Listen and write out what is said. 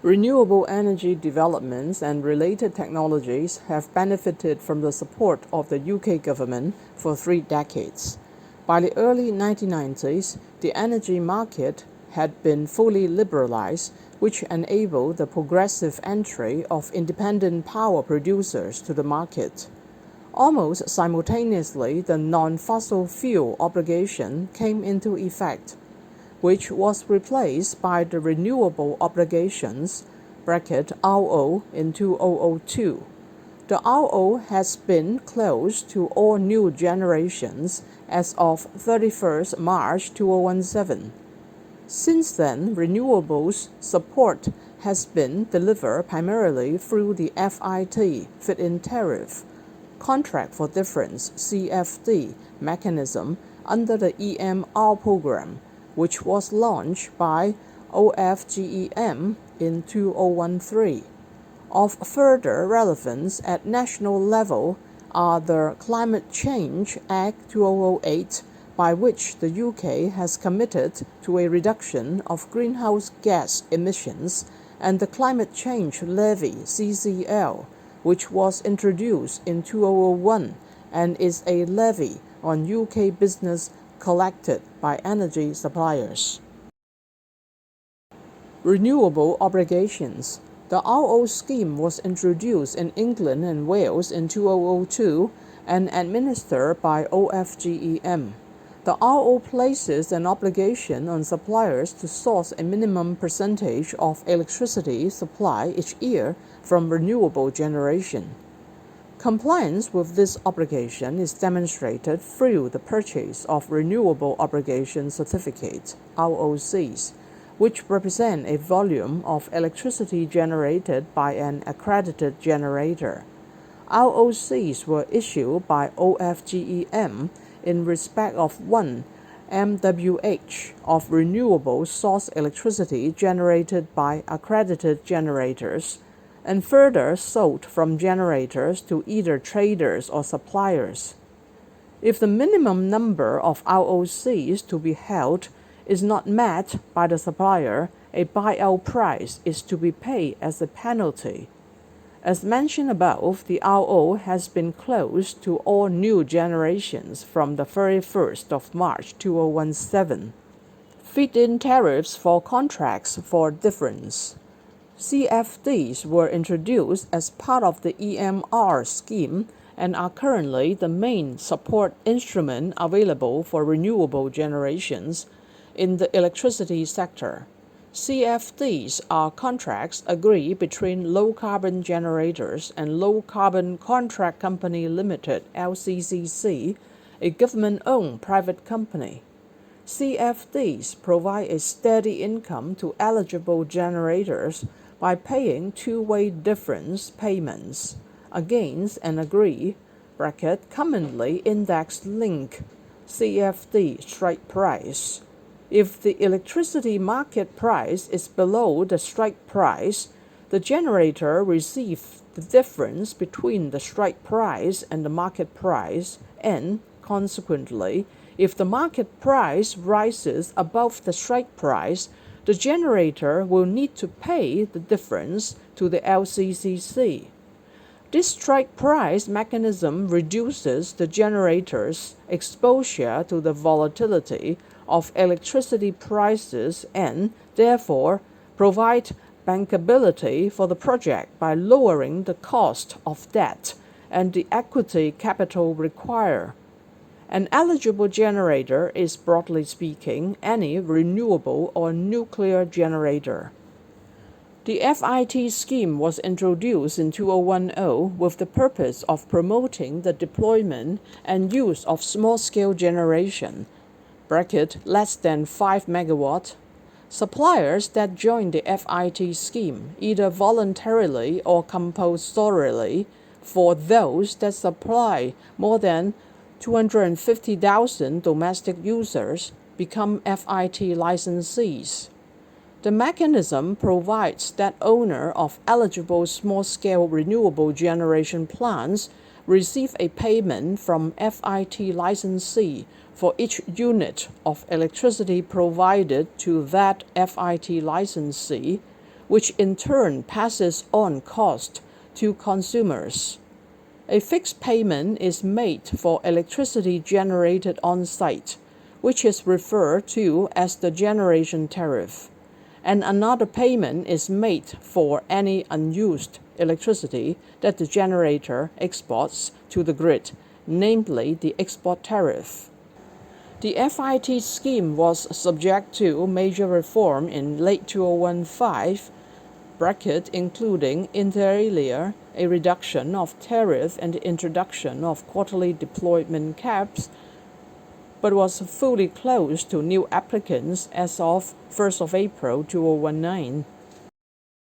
Renewable energy developments and related technologies have benefited from the support of the UK government for 3 decades. By the early 1990s, the energy market had been fully liberalised, which enabled the progressive entry of independent power producers to the market. Almost simultaneously, the non-fossil fuel obligation came into effect, which was replaced by the Renewable Obligations (RO) in 2002. The RO has been closed to all new generations as of 31st March 2017. Since then, renewables support has been delivered primarily through the FiT tariff, Contract for Difference (CfD) mechanism under the EMR program, which was launched by Ofgem in 2013. Of further relevance at national level are the Climate Change Act 2008, by which the UK has committed to a reduction of greenhouse gas emissions, and the Climate Change Levy (CCL), which was introduced in 2001 and is a levy on UK business collected by energy suppliers. Renewable obligations. The RO scheme was introduced in England and Wales in 2002 and administered by Ofgem. The RO places an obligation on suppliers to source a minimum percentage of electricity supply each year from renewable generation. Compliance with this obligation is demonstrated through the purchase of Renewable Obligation Certificates (ROCs), which represent a volume of electricity generated by an accredited generator. ROCs were issued by Ofgem in respect of 1 MWh of renewable source electricity generated by accredited generators, and further sold from generators to either traders or suppliers. If the minimum number of ROCs to be held is not met by the supplier, a buyout price is to be paid as a penalty. As mentioned above, the RO has been closed to all new generations from the 31st of March 2017. Feed-in tariffs for contracts for difference. CfDs were introduced as part of the EMR scheme and are currently the main support instrument available for renewable generations in the electricity sector. CfDs are contracts agreed between low-carbon generators and Low-Carbon Contract Company Limited (LCCC), a government-owned private company. CfDs provide a steady income to eligible generators by paying two-way difference payments against an agreed (commonly index-linked) CfD strike price. If the electricity market price is below the strike price, the generator receives the difference between the strike price and the market price, and, consequently, if the market price rises above the strike price, the generator will need to pay the difference to the LCCC. This strike price mechanism reduces the generator's exposure to the volatility of electricity prices and, therefore, provide bankability for the project by lowering the cost of debt and the equity capital required. An eligible generator is, broadly speaking, any renewable or nuclear generator. The FiT scheme was introduced in 2010 with the purpose of promoting the deployment and use of small-scale generation (less than 5 MW). Suppliers that join the FiT scheme, either voluntarily or compulsorily, for those that supply more than 250,000 domestic users, become FiT licensees. The mechanism provides that owners of eligible small-scale renewable generation plants receive a payment from FiT licensee for each unit of electricity provided to that FiT licensee, which in turn passes on cost to consumers. A fixed payment is made for electricity generated on site, which is referred to as the generation tariff, and another payment is made for any unused electricity that the generator exports to the grid, namely the export tariff. The FiT scheme was subject to major reform in late 2015, including inter alia a reduction of tariff and the introduction of quarterly deployment caps, but was fully closed to new applicants as of 1st of April 2019.